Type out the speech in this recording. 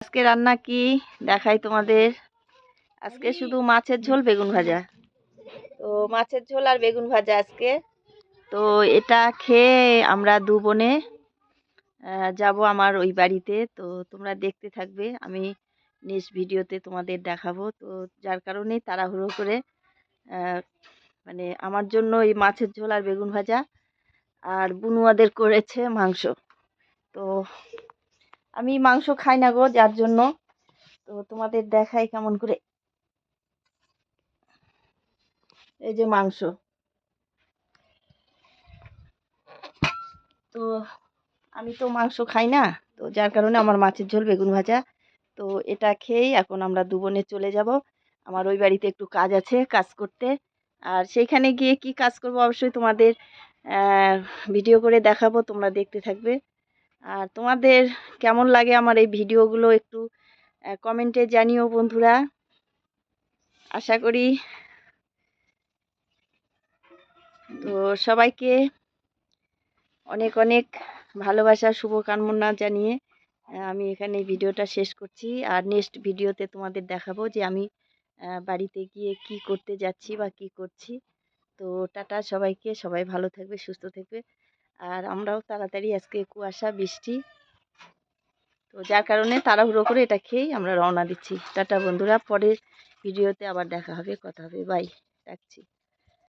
আজকে রান্না কি দেখাই তোমাদের। আজকে শুধু মাছের ঝোল বেগুন ভাজা। তো মাছের ঝোল আর বেগুন ভাজা আজকে। তো এটা খেয়ে আমরা দু বোনে যাব আমার ওই বাড়িতে। তো তোমরা দেখতে থাকবে, আমি নেক্সট ভিডিওতে তোমাদের দেখাবো। তো যার কারণেই তাড়াহুড়ো করে মানে আমার জন্য এই মাছের ঝোল আর বেগুন ভাজা, আর বুনুয়াদের করেছে মাংস। তো আমি মাংস খাই না গো, যার জন্য তো তোমাদের দেখাই কেমন করে। এই যে মাংস, তো আমি তো মাংস খাই না, তো যার কারণে আমার মাছের ঝোল বেগুন ভাজা। তো এটা খেয়েই এখন আমরা দু বোনে চলে যাব আমার ওই বাড়িতে, একটু কাজ আছে, কাজ করতে। আর সেইখানে গিয়ে কি কাজ করব অবশ্যই তোমাদের ভিডিও করে দেখাবো, তোমরা দেখতে থাকবে। আর তোমাদের কেমন লাগে আমার এই ভিডিওগুলো একটু কমেন্টে জানিও বন্ধুরা। আশা করি তো সবাইকে অনেক অনেক ভালোবাসা, শুভকামনা জানিয়ে আমি এখানে ভিডিওটা শেষ করছি। আর নেক্সট ভিডিওতে তোমাদের দেখাবো যে আমি বাড়িতে গিয়ে কি করতে যাচ্ছি বা কি করছি। তো টাটা সবাইকে, সবাই ভালো থাকবে, সুস্থ থাকবে। আর আমরাও তাড়াতাড়ি, আজকে কুয়াশা বৃষ্টি, তো যার কারণে তাড়াহুড়ো করে এটা খেয়েই আমরা রওনা দিচ্ছি। টাটা বন্ধুরা, পরের ভিডিওতে আবার দেখা হবে, কথা হবে, বাই, রাখছি।